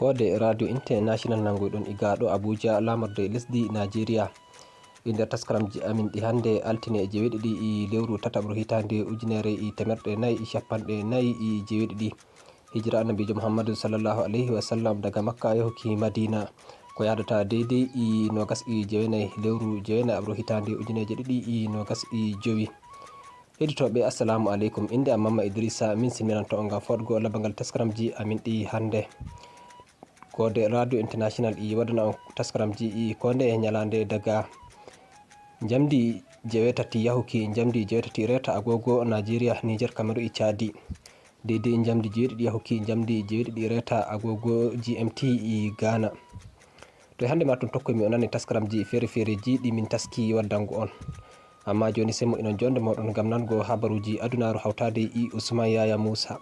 Koode Radio International nangoyɗon igaɗo Abuja laamorde lesdi NAAJEERIYA inde taskaramji amin ɗi hande altine jeweɗiɗi lewru tataɓro hitande ujunere temerɗe nayyi capanɗe nayyi jeweɗiɗi hijira annabijo Muhammadu sallallahu alaihi wa sallam daga Makka yahuki Madina ko yadata deidei nogas jewenayyi lewru jewenaɓro hitande ujuneje ɗiɗi nogas jowi. Heɗitoɓe assalamu aleykum, inde am Mamma Idrissa, min simminanto on gam fodgo labangal taskaramji amin ɗi hande. Koode Radio International waɗana on taskaramji konde e ñalande daga jamdi jewetati yahuki jamdi jewetati reta agogo Nigeria, Niger, Cameroon, Chadi deidei jamdi jeweɗiɗi yahuki jamdi jeweɗiɗi reta agogo GMT Ghana. To hande ma tun tokkoymi o nani taskaramji fere-fereji ɗi min taski waddango on, amma joni semo inon jonde moɗon gam nango habaruji adunaru hawtade Ousmane Yaya Moussa.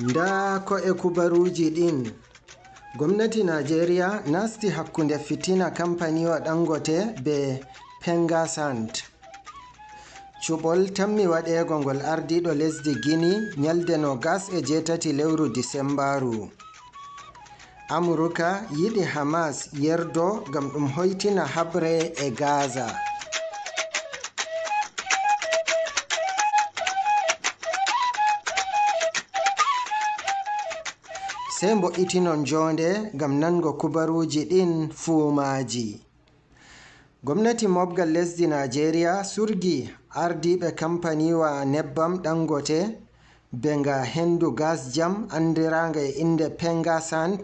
Nda ko e kubaruuji ɗin, gwamnati Nigeria nasti hakkunde fitina kampaniwa Dangote be Pengasand. Cuɓol tammi waɗego ngol ardiɗo lesdi Guinea nyalde 28 lewru Disembaru. Amurka yiɗi Hamas yerdo gam ɗum hoytina habre e Gaza. Sey mbo'itinon jonde gam nango kubaruuji ɗin fuumaji. Gwamnati mobgal lesdi Nigeria surgi ardiɓe kampaniwa nebbam Dangote be nga hendu gas jam andiranga e inde Pengasand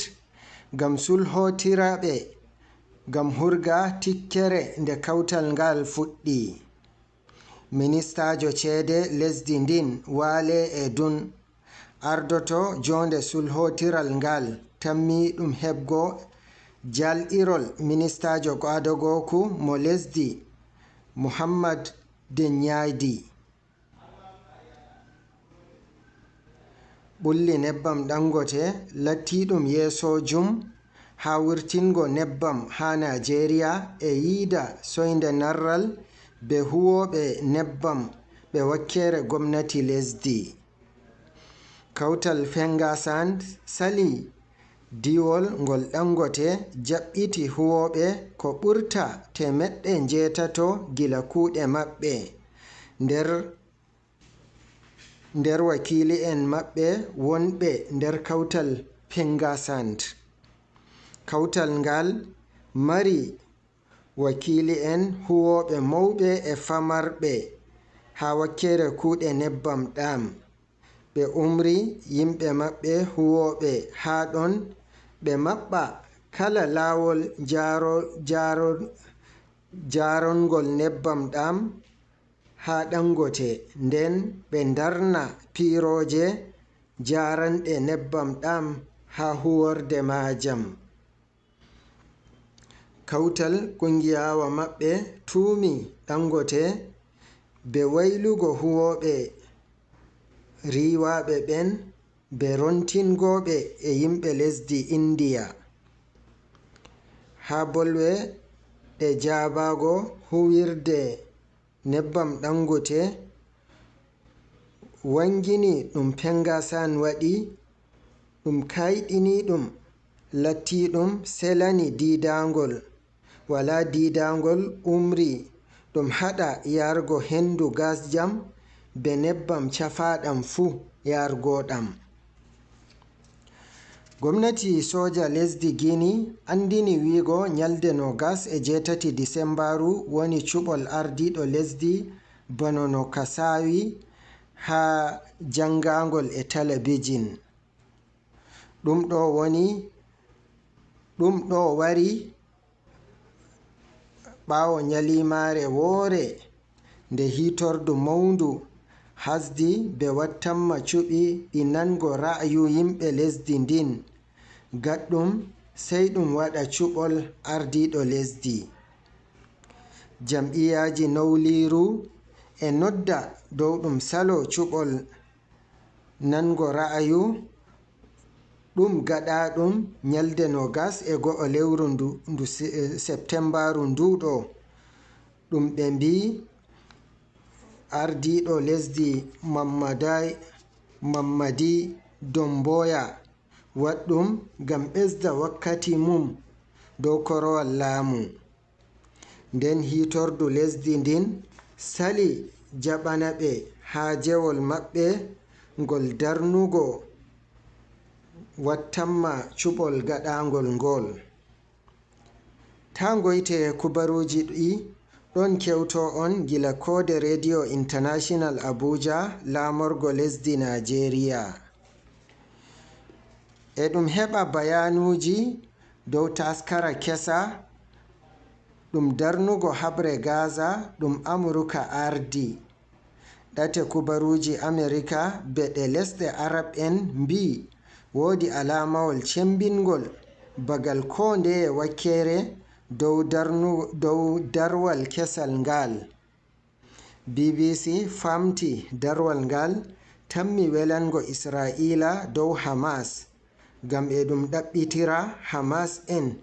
gam sulhotiraɓe gam hurga tikkere nde kawtal ngal fuɗɗi. Ministajo ceede lesdi ndin Wale Edun ardoto jonde sulhotiral ngal tammi ɗum heɓgo jal'irol ministajo kwadogoku mo lesdi Muhammad Denyadi. Ɓulli nebbam Dangote lattiɗum yeesojum ha wurtingo nebbam ha Nigeria e yiida soyde narral be huwoɓe nebbam ɓe wakkere gwamnati lesdi. Kawtal Pengasand sali diwol ngol Dangote jaɓɓiti huwoɓe ko ɓurta 800 gila kuuɗe maɓɓe nder wakili en maɓɓe wonɓe nder kawtal Pengasand. Kawtal ngal mari wakili en huwoɓe mawɓe e famarɓe ha wakkere kuuɗe nebbam ɗam. Ɓe umri yimɓe maɓɓe huwoɓe ha ɗon ɓe maɓɓa kala lawol jarongol nebbam ɗam ha Dangote, nden ɓe darna piroje jaranɗe nebbam ɗam ha huworde majam. Kawtal kungiyawa maɓɓe tuumi Dangote be waylugo huwoɓe riwaɓe ɓen be rontingoɓe e yimɓe lesdi India ha bolwe ɗe jabago huwirde nebbam Dangote wangini ɗum Pengasand waɗi ɗum kayɗini ɗum latti ɗum selani didangol wala didangol umri ɗum haɗa yargo hendu gas jam be nebbam cafaɗam fu yargoɗam. Gwamnati soja lesdi Guinea andini wigo nyalde 28 Disembaru woni cuɓol ardiɗo lesdi bano no kasawi ha jangangol e talabijin. Ɗum ɗo wari ɓawo nyalimare woore nde hitordu mawndu hasdi be wattanma cuɓi ɗi nango ra'ayu yimɓe lesdi ndin gaɗɗum sey ɗum waɗa cuɓol ardiɗo lesdi. Jam'iyaji nawliru e nodda dow ɗum salo cuɓol nango ra'ayu ɗum gaɗa ɗum nyalde 21 lewru Septembaru nduɗo ɗum ɓe mbi ardiɗo lesdi Mamadi Domboya waɗɗum ngam ɓesda wakkati mum dow korowal laamu. Nden hitordu lesdi ndin sali jaɓana ɓe haajewol maɓɓe ngol darnugo wattanma cuɓol gaɗangol ngol. Ta ngoyte kubaruuji ɗi ɗon kewto on gila Koode Radio International Abuja, laamorgo lesdi Nigeria. E ɗum heɓa bayanuji dow taskara kesa ɗum darnugo habre Gaza ɗum Amurka ardi. Ɗate kubaruuji Amerika be ɗe lesɗe Arab en mbi woodi alamawol cembingol bagal ko ndeye wakkere dow darwal kesal ngal. BBC famti darwal ngal tammi welango Israila dow Hamas ngam e ɗum ɗaɓɓitira Hamas en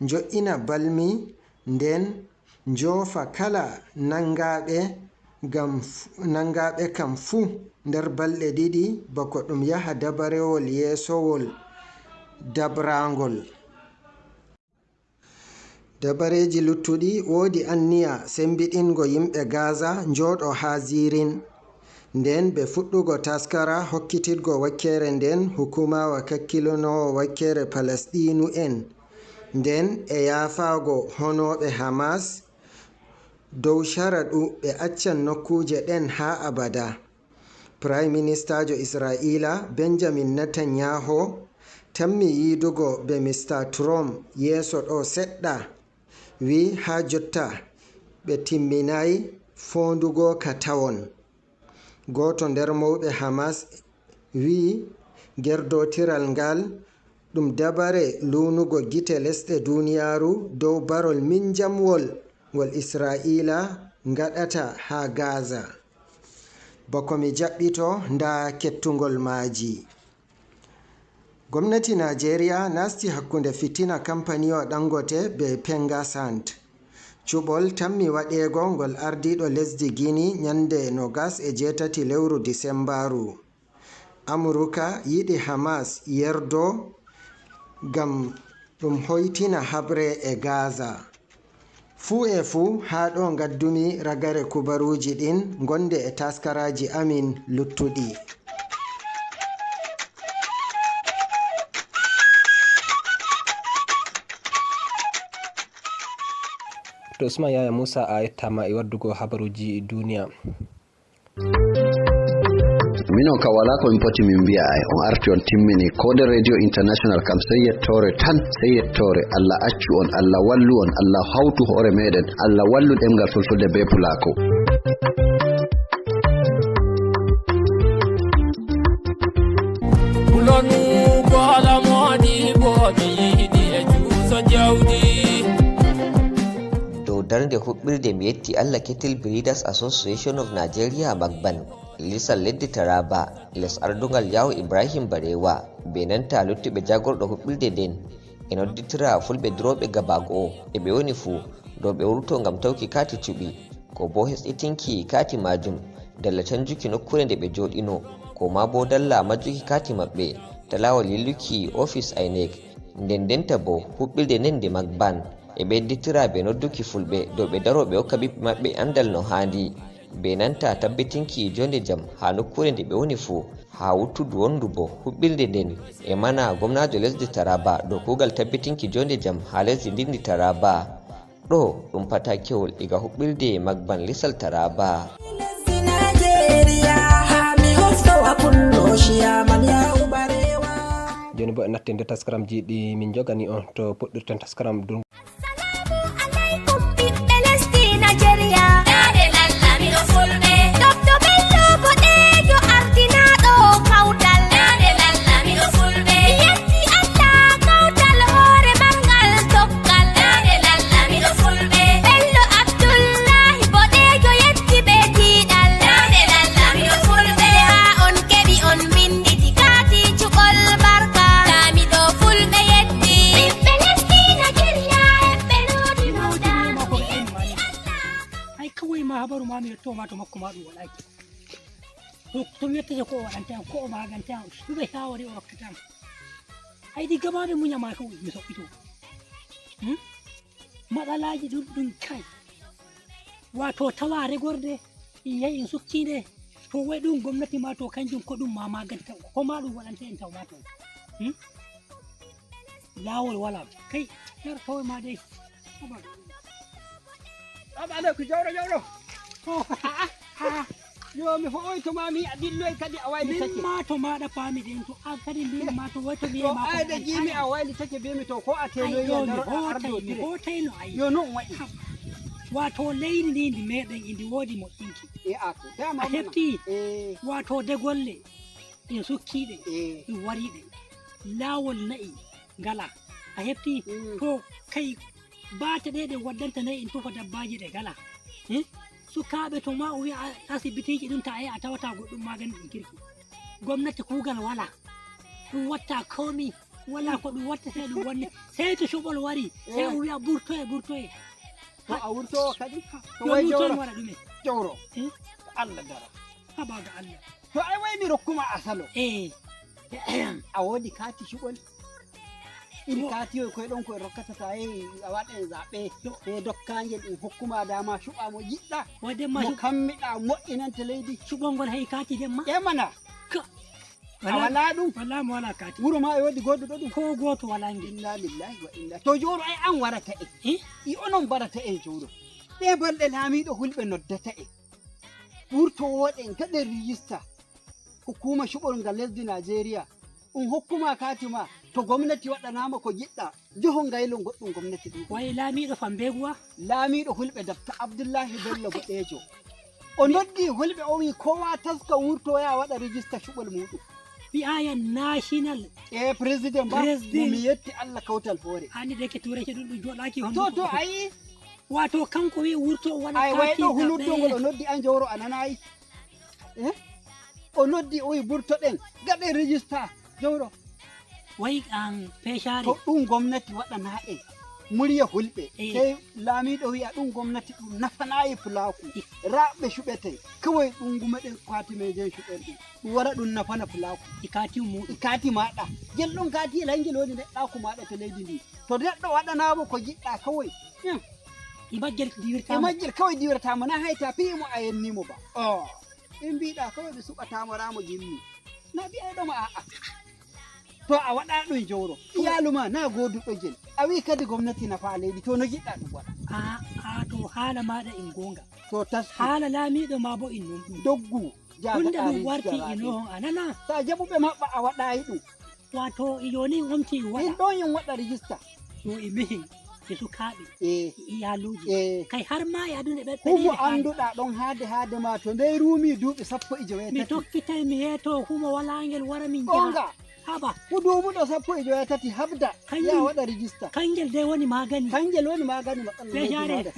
jo'ina balmi nden njofa kala nangaɓe kam fuu nder balɗe ɗiɗi bako ɗum yaha dabarewol yeesowol dabrangol. Dabareji luttuɗi woodi anniya sembiɗingo yimɓe Gaza njoɗo ha zirin. Nden ɓe fuɗɗugo taskara hokkitirgo wakkere nden hukumawa kakkilanowo wakkere Palestinu en nden e yafago honoɓe Hamas dow sharaɗu ɓe accan nokkuje ɗen ha abada. Prime Ministajo Israila Benjamin Netanyahu tammi yidugo be Mr. Trump yeso ɗo seɗɗa wi ha jotta ɓe timminayi fondugo ka tawon. Goto nder mawɓe Hamas wi gerdotiral ngal ɗum dabare lunugo gite lesɗe duniyaru dow barol minjamwol ngol Israila ngaɗata ha Gaza. Bako mi jaɓɓito nda kettugol maaji. Gwamnati Nigeria nasti hakkunde fitina kampaniwa Dangote be Pengasant. Cuɓol tammi waɗego ngol ardiɗo lesdi Guinea nyande 28 lewru Disembaru. Amurka yiɗi Hamas yerdo ngam ɗum hoytina habre e Gaza. Fuu e fuu ha ɗo gaddumi ragare kubaruuji ɗin gonde e taskaraji amin luttuɗi. To Usman Yaya Musa a yettama e waddugo habaruji duniya. Minon ka wala ko min poti min mbiya ay on arti on timmini Koode Radio International kam sey yettore tan, sey yettore. Allah accu on, Allah wallu on, Allah hawtu hoore meɗen, Allah wallu ɗemgal fulfulde be pulako. Darnde huɓɓirde mi yetti Allah Cattle Breeders Association of Nigeria Magban lisal leddi Taraba les ardungal Yawo Ibrahim Barewa be nanta luttuɓe jagorɗo huɓɓirde nden e nodditira fulɓe duroɓe gabago e ɓe woni fuu dow ɓe wurto ngam tawki kati cuɓi ko bo hesɗitinki kati majum dalla canjuki nokkure nde ɓe joɗino ko ma bo dalla majjuki kati maɓɓe ta lawol yilluki office INEC ndendenta bo huɓɓirde nden nde Magban e ɓedditira be nodduki fulɓe dow ɓe daro ɓe hokka ɓiɓɓe maɓɓe andal no handi be nanta tabbitinki jonde jam ha nokkure nde ɓe woni fuu ha wuttudu wondu bo huɓɓirde nden e mana gomnajo lesdi Taraba dow kugal tabbitinki jonde jam ha lesdi ndindi Taraba. Ɗo ɗum patakewol iga huɓɓirde Magban lisal Taraba. Joni bo en natti nder taskaramji ɗi min jogani on to puɗɗirten taskaram dun. Barka, Lamido Fulbe yetti, ɓiɓɓe lesdi Nigeria. yetto ma to makko ma ɗum waɗaki to mi yettete ko o waɗanta ko o maganta ɗuɓe shawari o rokkatama hay ɗi gamaɓe muñama ko mi soɓɓito matsalaji ɗuɗɗum kai wato taware gorde in yahi in sukkide to wai ɗum gomnati ma to kanjum ko ɗum ma maganta ko ma ɗum waɗanta en tawma to lawol wala kai yar kawai ma dai aɓaɗa ko jawɗo yo mi fo'oy to mami a dilloy kadi a waylitake ma to maɗa paamiɗen to an kadi mbimi ma to woyto mbiyema to ayde jimi a waylitake mbimi to ko a tenoyi mi hotayno ayi yo noon waɗi wato leydi ndi ndi meɗen indi woodi moƴƴinki a hefti wato degolle en sukkiɗe en wariɗe lawol nayi ngala a hefti to kay bate ɗe ɗe waddanta nayi en tufa dabbaji ɗe ngala sukaɓe to ma o wiya asibitiji ɗum ta a tawata goɗɗum magani ɗum kirki gomnati kuugal wala ɗum watta komi wala ko ɗum watta sey ɗum wonne sey to cuɓol wari sey o wiya ɓurtoye to a wurtowo kadi to way jawro waɗa ɗumen jawro Allah dara habaga Allah to ay waymi rokkuma asalo a woodi kati cuɓol ɗin katiyo koye ɗon koye rokkata ta yehi a waɗa e zaɓe e dokkangel ɗum hokkuma dama cuɓa mo jiɗɗa mo kammiɗa moƴƴinante leydi cuɓol ngol hey kati demma ƴemana a wala ɗum wala mo wala kati wuro ma e woodi goɗɗo ɗum ko goto wala ngel inna lillahi wa inna to jowro ay an warata i onon barata en jowro ɗe balɗe laamiɗo hulɓe noddata en ɓurtowoɗen gaɗen rijista hukuma cuɓol ngal lesdi Najeriya hokkuma kati ma to gomnati waɗanama ko jiɗɗa joho ngaylo goɗɗum gomnati ɗum way laamiɗo fambeguwa laamiɗo hulɓe dabta Abdullahi Bello Boɗejo o noddi hulɓe o wi kowa taska wurtoya waɗa rijista cuɓol muɗum wi'aya national président ba mi yetti Allah kawtal hoore hani de ke tureke ɗum joɗaki to ayi wato kanko wi wurto waɗa ay wayɗo huluddogol o noddi an jawro a nanayi o noddi o wi burtoɗen gaɗen rijista jawro way an peshari to ɗum gomnati waɗana en murya hulɓe sey laamiɗo wi'a ɗum gomnati ɗum nafanayi pulaku raɓɓe cuɓete kawai ɗum gumeɗen katimejen cuɓerɗi ɗum wara ɗum nafana pulaku ikati maɗa gel ɗon kati el hangel woni neɗɗaku maɗa to leydi ndi to neɗɗo waɗanamo ko jiɗɗa kawai e majjel kawai diwirtamo na hayta piimo a yennimo ba in mbiɗa kawai ɓe suɓatamo ramo jimmi na mbi'ayɗoma a'a to a waɗa ɗum jawro iyaluma na goduɗo gel a wi kadi gomnati nafa leydi to no jiɗɗa ɗum waɗa to haala maɗa en gonga to tas haala laamiɗo ma bo in non ɗum doggu hunde ɗum warti inohon a nana sa jaɓuɓe maɓɓa a waɗayi ɗum wato yoni omti waɗa in ɗon yin waɗa rijista to e mihin e sukaɓe iyaluji kay har ma e aduna ɓe humo annduɗa ɗon haade ma to ndey ruumi duuɓi 17 mi tokkitay mi yeeto humo wala ngel wara min jaha haba ko duumuɗo 17 habda ya waɗa rijista kangel de woni magani matsala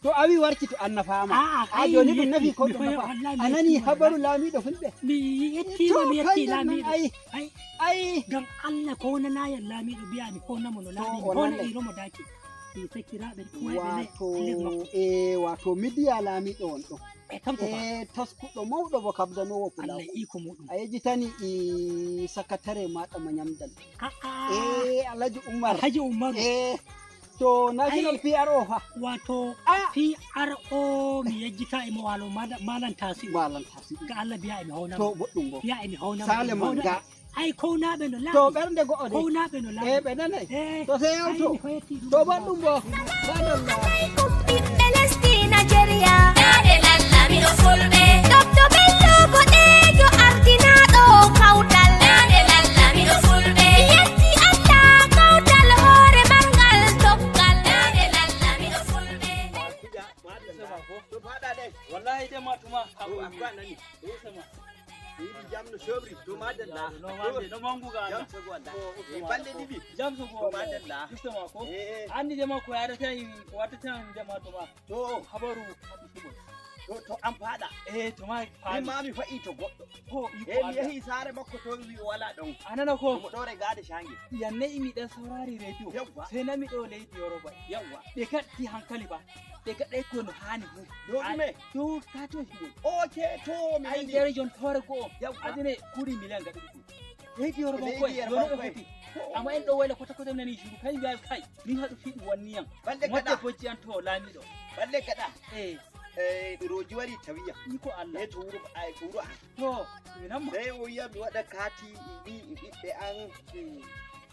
to a wi warti to an nafama a joni ɗum nafi ko ɗum nafa a nani habaru laamiɗo fulɓe mi yetti laamiɗo ay gam Allah ko nanayan laamiɗo mbiyami ko namo no laamiɗo ko na iromo daki mi sakiraɓe wato midiya laamiɗo on ɗo taskuɗo mawɗo bo kabdanowo pulaku a yejitani sakatare maɗa mo ñamdal Alhaji Umar to national PRO ha wato PRO mi yejjita e mo walo malan tasi ga Allah biya e mi hawna to boɗɗum bo biya e mi hawna Salman ga ay kownaɓe no laaɓi to ɓernde go'o de kownaɓe no laaɓi ɓe nanay to sey yawto to boɗɗum bo ɓiɓɓe lesdi Najeriya yaade lallamiɗo fulɓe Dr. Bello Boɗejo ardinaɗo kawtal yaade lallamiɗo fulɓe yetti Allah kawtal hoore mangal toggal yaade lallamiɗo fulɓe to faɗa ɗe wallahi de matuma abu akwa nani jamno sobri to madalla no manguga bande dibi jamso ko madalla sistema ko andi de makko yada tan wata tan de matuma to habaru to to an fada to ma min ma mi fa'i to goɗɗo ko mi yahi sare makko to mi wala ɗon anana ko mo ɗo regade shange yanne imi dan saurari radio yawwa sai na mi ɗo leydi Yoruba yawwa ɓe kaddi hankali ba ɓe gaɗai ko no hani fu ɗume to ka to shi oke to mi ai der jon tore ko adine kuri miliyan gaɗi leydi Yoruba ko yono fiti amma en ɗo wayla kota kota nani shuru kai biya kai min haɗu fiɗi wonni yam balle kada bocci an to lamiɗo balle kada roji wari tawiya iko Allah to wuro ay to wuro to minamma sai o yiya mi waɗa kati ɓiɓɓe an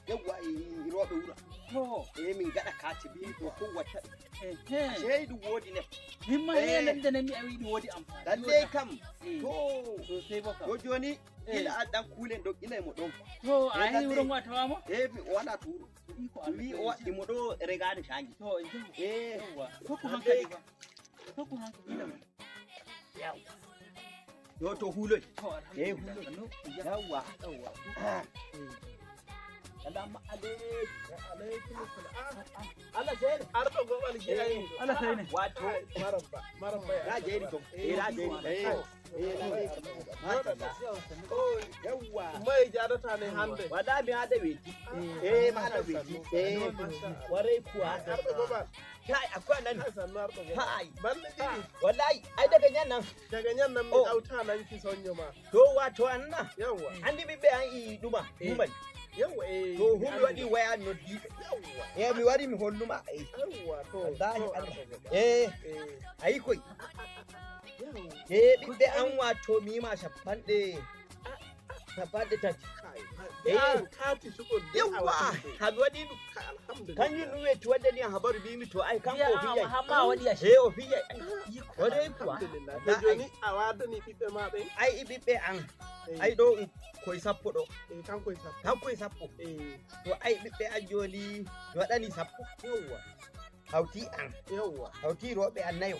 yawwa roɓe wuro to min gaɗa kati bi to ko wata sai ɗum wodi ne mimma henen da nami a wiɗi wodi amfani lalle kam to sai baka to joni ila addan kulen do ila mo ɗon to a yi wurin ma tawama mi wala to wuro mi o waɗi mo ɗo regade shangi to yawwa ko ku hankali ba ko ku hankali da yawwa yo to huloy huloy yawwa Salamu alaikum. Allah sai ne. Arba gobal ke yi. Allah sai ne. Wato maramba. Rajeri to. Rajeri. Oh, yawwa. Mai jarata ne hande. Wada mi hada weti. Ma hada weti. Warai kuwa. Arba gobal. Kai akwai nan. Kai. Balle dini. Wallahi ai daga yan nan. Daga yan nan mi dauta nan ki sonyo ma. To wato anna. Yawwa. Andi bibbe an yi duma. Duman. Yawwa to humi wadi waya no di yawwa mi wari mi holluma yawwa to wallahi ai koi bibbe an wato mi ma shafande tati kati shuko yawwa habi wadi alhamdulillah kan yi nuwe to wadda ni habaru bi mi to ai kan ofiya hamma wadi ya ofiya wadai kuwa to joni a wada ni bibbe ma be ai bibbe an ai do koy sappo ɗo kankoy sappo to ai ɓiɓɓe an joni mi waɗani sappo hawti an hawti roɓe an nayo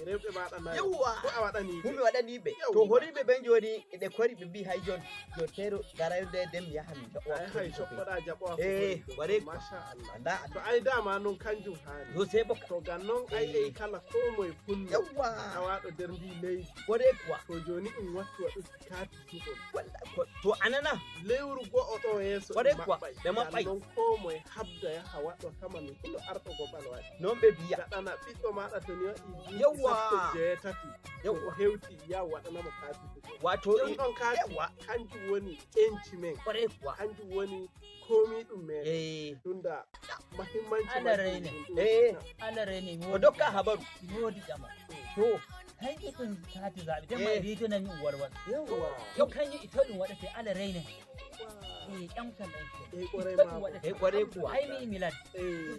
rewɓe maɗa nayo yawwa ko a waɗani fu mi waɗani ɓe to horiɓe ɓen joni ɓe kori ɓe mbi hay jon yo tero garayde dem yaha mi hay coɓɓoɗa jaɓoa ware machallah to ai dama noon kanjum hani to sey boka to gan noon ai kala ko moye pullo yawwa tawaɗo nder ndi leydi ware kuwa to joni ɗum watti waɗuki kati suɗol to anana lewru go'o ɗo yeeso ware kuwa ɓe maɓɓay noon ko moye habda yaha waɗɗo kama min ɗuɗo arɗo gobal waɗi non ɓe biya gaɗana ɓiɗɗo maɗa to ni waɗi yawwa jeetati o hewti ya waɗanamo kati wato ɗum ɗon kati kanjum woni enci men kanjum woni komi ɗum men tunda mahimmanci Allah rene o dokka habaru wodi jama to kanji ɗum kati zaɓe tan mai rito nan yin warwar yau kanji ito ɗum waɗate Allah rene ƴan kan ɗan ƙwarai kuwa ai mi milad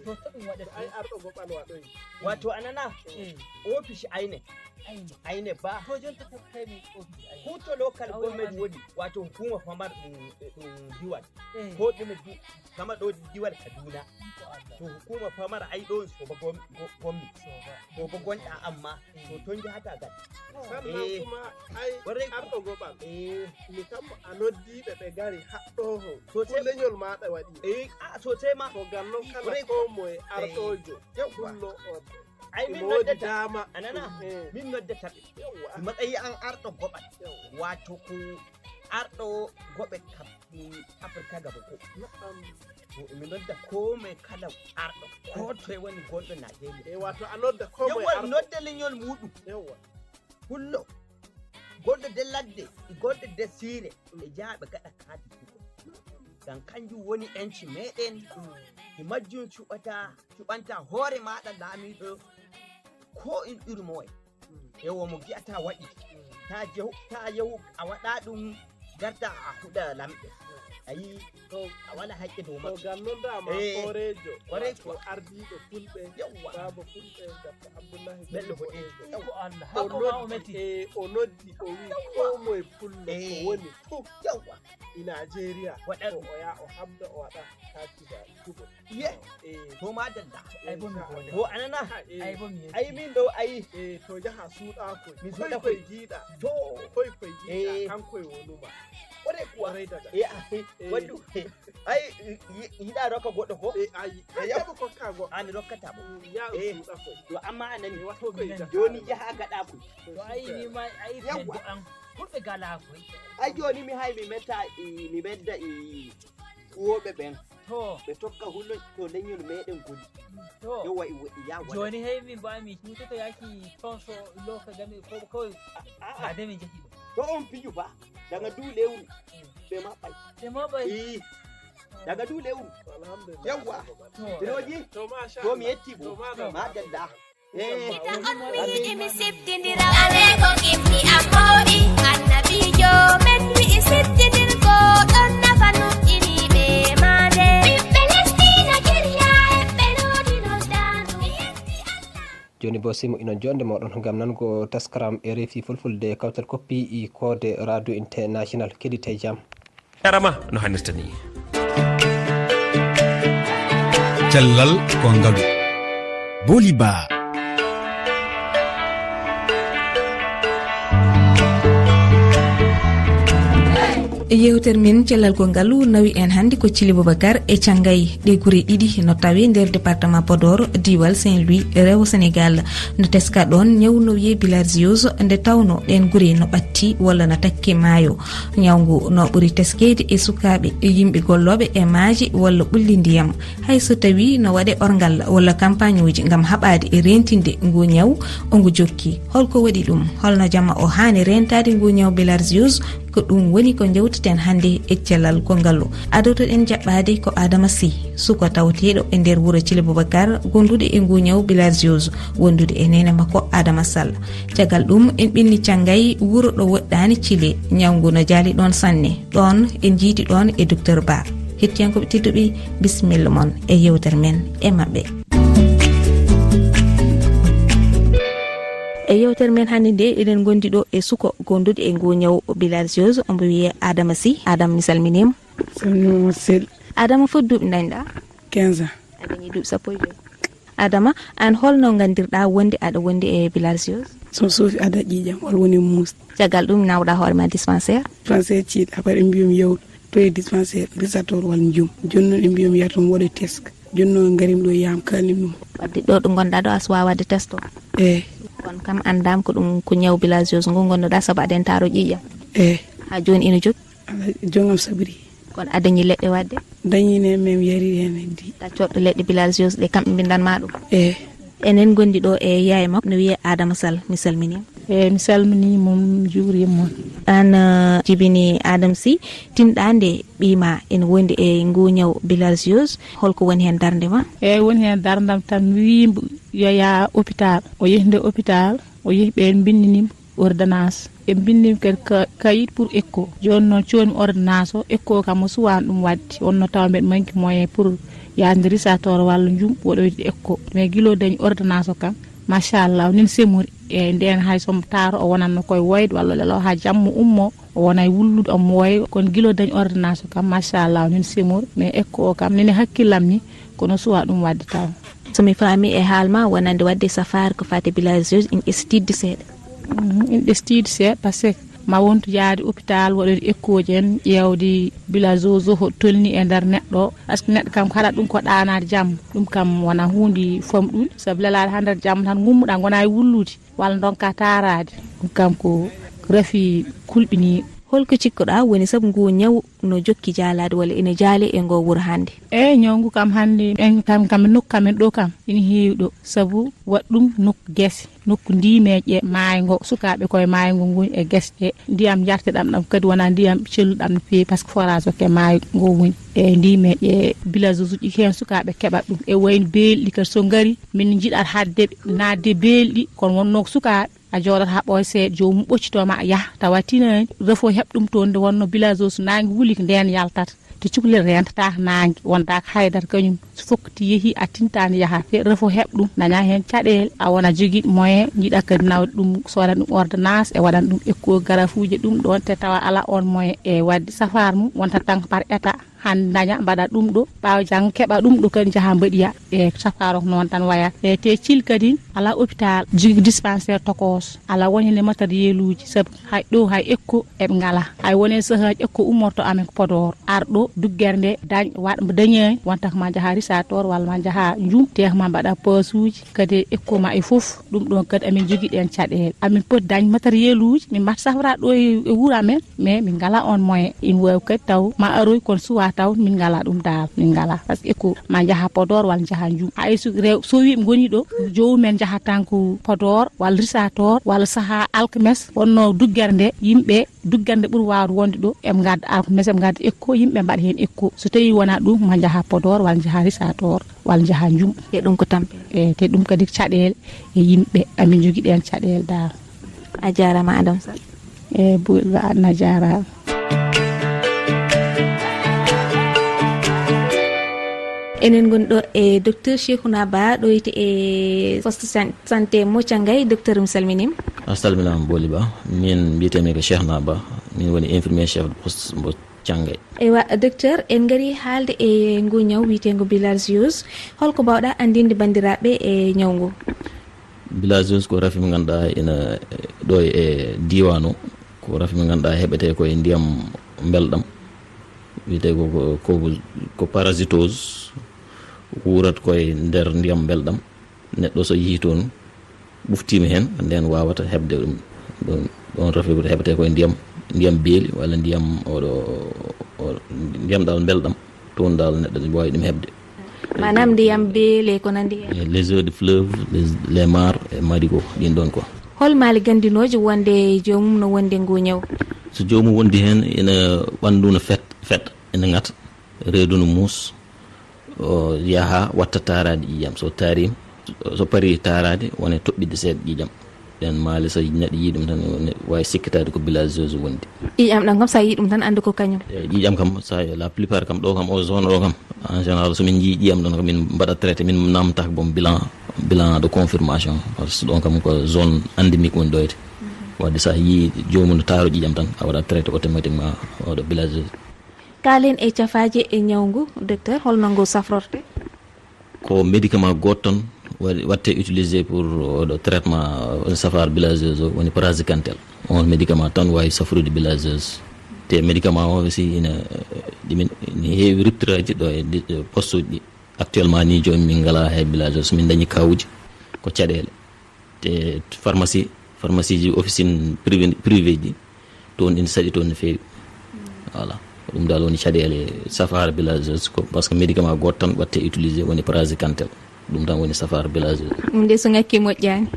to ta ɗum waɗate ai arɗo gobal waɗoyi wato anana ofishi aine ba to jonta ta kai mi ofishi aine huto local government wodi wato hukuma famar ɗum diwal ko ɗume kama ɗo diwal Kaduna to hukuma famar ai ɗon soba gommi soba gonɗa amma to ton jahata gat sannan kuma ai arɗo gobal mi kam a noddiɓe ɓe gari haɗɗo ho to leñol maɗa waɗi sosai ma to gannon kala ko moye arɗojo kullo on ai min nodda dama anana min nodda taɓe matsayi an arɗo gobal wato ko arɗo goɓe Afrika gaba ko to min nodda ko mai kala arɗo ko to woni gonɗo Najeriya wato a nodda ko moye arɗo nodda leñol muɗum kullo gonɗo de ladde gonɗo de sire e jaaɓe gaɗa kati dan kanjum woni enci meɗen e majjum cuɓanta hoore maɗa laamiɗo ko in iri moye ewo mo gi'ata waɗi ta yehu a waɗa ɗum garta a huɗa lamɗe ayi to a wala haqqe dow maɓɓe to gannon dama korejo ko ardiɗo fulɓe yawwa baba fulɓe Dr. Abdullahi bello boɗejo ko Allah hakko ma o meti o noddi o wi ko moye pullo ko woni fof yawwa i Nigeria waɗa o ya o habda o waɗa katiba tugo to ma dalla ai bo mi ko anana ai bo mi ai min ɗo ai to jaha suuɗa koy mi suuɗa koy jiiɗa to koy jiiɗa kankoy wonuma kware kuwa waddu ai hida roka goddo ko ai ya ko kago an rokkata bo ya to amma anani wato joni jaha gada ku to ai ni ma ai feddo an kurbe gala ko ai joni mi hay mi metta mi bedda wobe ben to be tokka hullo to lenyol meden gudi to yawa ya wala joni hay mi ba mi mutu to yaki tonso loka game ko a de mi jeki to on piju ba daga du lewu be ma bai daga du lewu alhamdulillah yawa diroji to mi yetti bo ma dalla joni bo simo ina jonde moɗon gam nango taskaram RFI fulfulde kawtal koppi e Koode Radio International keɗite jam yarama no hannirta ni cellal ko ngalu boliba yewter men cellal ko ngalu nawi en hande ko Thily Boubacar e Thiangay ɗe gure ɗiɗi no tawi nder département Podor diwal Saint-Louis rewo Sénégal no teska ɗon ñaw no wiye bilharziose nde tawno ɗen gure no ɓatti walla no takke maayo ñawgu no ɓuri teskede e sukaɓe yimɓe golloɓe e maaji walla ɓulli ndiyam hay so tawi no waɗe orgal walla campagne uji gam haɓade e rentinde ngu ñaw o ngu jokki holko waɗi ɗum holno jamma o hani rentade ngu ñaw bilharziose ko ɗum woni ko jewteten hande e cellal ko ngalu adotoɗen jaɓɓade ko Adama Sy suko tawteɗo e nder wuuro Thily Boubacar gondude e ngu ñaw bilharziose wondude e nene makko Adama Sall caggal ɗum en ɓinni Thiangay wuuro ɗo woɗɗani Thily ñawgu no jaali ɗon sanne ɗon en jiiti ɗon e docteur Ba hettiyankoɓe tedduɓe bisimilla mon e yewtere men e mabɓe e yewtere men hande nde eɗen gondi ɗo e suko gondude e ngu ñaw bilharziose omo wiye Adama Sy Adama mi salminima salminima sel Adama fo duuɓi dañɗa 15 ans a dañi duuɓi 15 Adama an holno gandirɗa wonde aɗa wondi e bilharziose so suufi ada ƴiƴam hol woni mus caggal ɗum nawɗa hoorema dispensaire ciiɗ après ɓe mbiyami yawɗo to e dispensaire risator walla jum joni noon ɓe mbiyami yahata mi waɗa test joni noon garimi ɗo yam kalnim ɗum wadde ɗo ɗo gonɗa ɗo a suwa wadde test o kon kam andam ko ɗum ko ñaw bilharziose ngu gonnoɗa saabu aɗen taro ƴiƴam ha joni ina jogui jongam sabri kono a dañi leɗɗe wadde dañine men yari hen heddi ɗaccoɗɗo leɗɗe bilharziose ɗe kamɓe mbindanma ɗum enen gondi ɗo e yaye makko no wiye Adama Sall mi salminima mi salminima mi juurima an jibini Adama Sy tinɗa nde ɓiima ene wondi e ngu ñaw bilharziose holko woni hen darde ma woni hen dardam tan mi wimo yo yaa hôpital o yehi nde hôpital o yehi ɓen bindinimo ordonnance ɓe bindimi kadi kayit pour écho joni noon coonmi ordonnance o écho kam mo suwani ɗum wadde wonno taw mbeɗa manque moyen pour yaade risator walla jum woɗoyde écho mais guilo dañi ordonnance o kam machallah nin semori e nden hay somo taaro o wonanno koye woyde walla lelo ha jammo ummo o wona e wullude omo woya kono guilo dañi ordonnance o kam machallah nin semori mais écho o kam nene hakkillam ni kono suwa ɗum wadde taw somi faami e haalma wonande wadde safari ko fate bilharziose in ɓestidde seeɗa in ɓestidde seeɗa par ce que ma wonto yaade hôpital waɗoyde écho ji en ƴewde bilharziose ho tolni e nder neɗɗo par ce que neɗɗo kam haɗa ɗum ko ɗanade jamma ɗum kam wona hunde famɗude saabu lelade ha nder jamma tan gummuɗa gona e wullude walla donka tarade ɗum kam ko raafi kulɓini holko cikkuɗa woni saabu ngu ñaw no jokki jaalade walla ene jaali e ngo wuuro hande ñawngu kam hande en kam nokku kamen ɗo kam ina heewi ɗo saabu waɗ ɗum nokku guese nokku ndimeƴe maayo ngo sukaɓe koye maayo ngo goni e guese ɗe ndiyam jarteɗam ɗam kadi wona ndiyam celluɗam no feewi par ce que forage o ke maayo ngo woni e ndimeƴe bilharziose uji hen sukaɓe keɓat ɗum e wayno beeliɗi kadi so gaari min jiiɗat haddeɓe nadde beeliɗi kono wonno ko sukaɓe a jooɗat ha ɓooy seeɗa jomum ɓoccitoma yaaha tawa tinani refo heɓ ɗum toon nde wonno bilharziose nangue wuuli ko nden yaltata to cukalel rentata nangue wondaka haydata kañum so fokkati yeehi a tintani yaha te refo heɓ ɗum daña hen caɗele a wona jogui moyen jiiɗa kadi nawde ɗum sodan ɗum ordonnance e waɗan ɗum écho garafuji ɗum ɗon te tawa ala on moyen e wadde safare mum wonta tan par état han daña mbaɗa ɗum ɗo ɓawa jang keɓa ɗum ɗo kadi jaaha mbaɗiya e safaro noon tan waya e te cil kadi ala hôpital jigi dispensaire tokos ala wonene matériel uji sabu hay ɗo hay ekko eɓe ngala hay wone sahaji ekko ummorto amen Podor arɗo duggerde dañ waɗa dañani wonta ko ma jaaha risator walla ma jaaha jum te ma mbaɗa pasuji kadi ekko ma e foof ɗum ɗon kadi amin jogui ɗen caɗele amin pot dañ matériel uji min mbatta safra ɗo e wuuro amen mais min ngala on moyen in wawi kadi taw ma aroy kono suwa taw min ngala ɗum dal min ngala par ce que ekko ma jaaha Podor walla jaaha jum hay rew so wi ɓe goni ɗo jomumen jaaha tanko Podor walla risator walla saaha alkames wonno duggerde yimɓe duggande ɓuuri wawde wonde ɗo eɓe gadda alkames eɓe gadda ekko yimɓe mbaɗa hen ekko so tawi wona ɗum ma jaaha Podor walla jaaha risator walla jaaha jum te ɗum ko tampe te ɗum kadi caɗele e yimɓe amin jogui ɗen caɗele dal a jarama Adam Sall e buɗɗo adna jarama enen gonɗo e docteur Cheikhouna Ba ɗo yite e poste santé mo Thiangay docteur mi salminima a salminama Boly Ba min mbiyetemi ko Cheikhouna Ba min woni infirmier chef de poste mo Thiangay. Ewa docteur en gari haalde e ngu ñaw wiyetego bilharziose holko bawɗa andinde bandiraɓe e ñaw ngu? Bilharziose ko rafi mo ganduɗa ina ɗo e diwan o ko rafi mo ganduɗa heɓete koye ndiyam belɗam wiyete ko parasitose wurat koye nder ndiyam belɗam neɗɗo so yeehi toon ɓuftima hen nden wawata hebde ɗum ɗon rafi ko heɓete koye ndiyam beeli walla ndiyam dal belɗam toon dal neɗɗo wawi ɗum hebde manam ndiyam beele ko nandi hen les eaux de fleuve les mares e marigot ɗin ɗon quoi. hol maali gandinoje wonde jomum no wonde ngu ñaw? so jomum wondi hen ina ɓandu no fet ina ngata reedu no muus o yaha watta tarade ƴiƴam so tarim so paari tarade wone toɓɓiɗe seeɗa ƴiƴam ɗen maali so neɗɗo yii ɗum tan wawi sikkitade ko bilharziose wondi. ƴiƴam ɗam kam sa yii ɗum tan andu ko kañum? ƴiƴam kam sa la plupart kam ɗo kam o zone ɗo kam en général somin jii ƴiƴam ɗon min mbaɗa traité min namtaka bon bilan de confirmation par ce que ɗon kam ko zone endémique woni ɗoyde wadde sa yii jomum no taaro ƴiƴam tan a waɗa traité automatiquement oɗo bilharziose. kalen e cafaji e ñawngu docteur holno ngu safrorte? ko médicament goto ton watte utilisé pour le traitement safar bilharziose woni praziquantel on médicament tan wawi safrude bilharziose te médicament o aussi ina heewi rupturaji ɗo e poste uji ɗi actuellement ni joni min ngala hay bilharziose min dañi kawuji ko caɗele te pharmacie ji officine privé ji toon ina saɗi toon no feewi voilà ɗum dal woni caɗele safar bilharziose ko par ce que médicament goto tan watte utilisé woni praziquantel ɗum tan woni safar bilharziose. ɗum nde so ngakki moƴƴani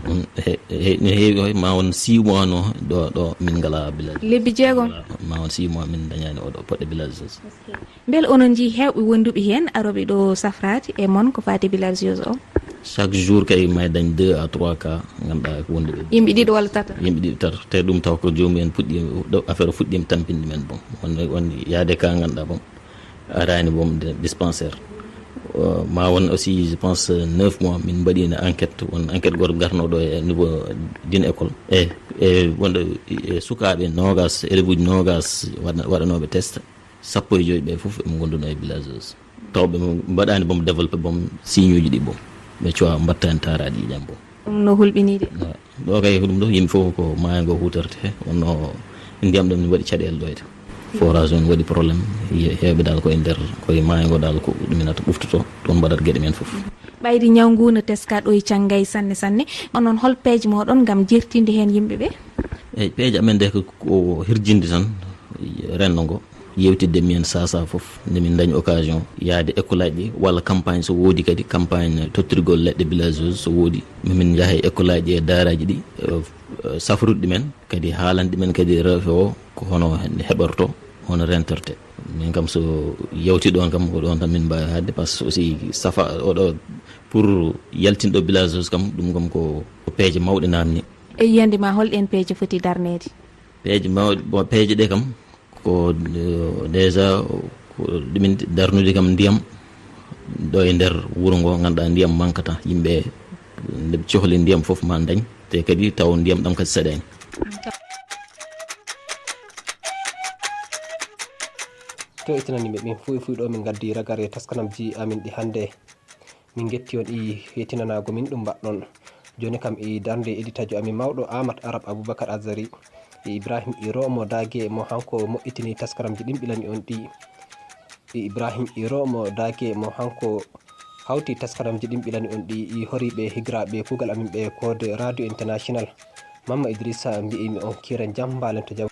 no heewi ma won 6 mois no ɗo min ngala bilharziose lebbi jeegom ma won 6 mois min dañani oɗo poɗɗe bilharziose. beel onon jii hewɓe wonduɓe hen aroɓe ɗo safrade e mon ko fati bilharziose o? chaque jour kay may dañ 2 à 3 cas ganduɗa ko wonduɓe yimɓe ɗiɗo walla tata? yimɓe ɗiɗo tata te ɗum taw ko jomum en puɗɗi affaire fuɗɗima tampinde men bon won yaade ka ganduɗa bon arani bom dispensaire ma won aussi je pense 9 mois min mbaɗino enquête won enquête goto garnoɗo e niveau d'une école e wonɗo sukaɓe nogas élève uji nogas waɗanoɓe test 15 ɓe foof eɓe gonduno e bilharziose tawɓe mbaɗani bom développé bom signe uji ɗi bom ɓe cuwa mbattani taraɗi ƴiƴam bom ɗum no hulɓinide ɗo kay ɗum ɗo yimɓe foof ko maayo ngo hutorde wonno ndiyam ɗam ne waɗi caɗele ɗoyde forage on waɗi probléme heewɓe dal koye nder koye maayo ngo dal ko ɗuminata ɓuftoto toon mbaɗata gueɗe men foof. ɓaydi ñawngu no teska ɗo e Thiangay sanne onon hol peeje moɗon gam jertinde hen yimɓe ɓe? eyyi peeje amen nde ko hirjinde tan renndo ngo yewtidde min sasa foof nde min dañi occasion yaade école aji ɗi walla campagne so woodi kadi campagne tottirgol leɗɗe bilharziose so woodi min jaaha e école aji e daaraji ɗi safruɗe men kadi haalanɗe men kadi refe o ko hono heɓorto hono rentorte min kam so yewti ɗon kam ko ɗon tan min mbawi haadde par ce que aussi safa oɗo pour yaltinɗo bilharziose kam ɗum kam ko peeje mawɗe namni. e yiyande ma holɗen peeje foti darnede? peeje mawɗe bon peeje ɗe kam ko déjà ko ɗumin darnude kam ndiyam ɗo e nder wuro ngo ganduɗa ndiyam mankata yimɓe nde cohli ndiyam foof ma dañ te kadi taw ndiyam ɗam kadi saɗani. keɗtinani min fu ɗo min gaddi ragare taskanamji amin ɗi hande min getti on hetinanago min ɗum baɗɗon joni kam darde éditajo amin mawɗo Amat Arab Aboubacar Azari Ibrahim Iro mo dage mo hanko moƴƴitini taskaramji ɗin ɓilani on ɗi Ibrahim Iro mo dage mo hanko hawti taskaramji ɗin ɓilani on ɗi horiɓe higraɓe kugal amin ɓe Koode Radio International Mamma Idrissa mbi'imi on kiren jam mbalen to jam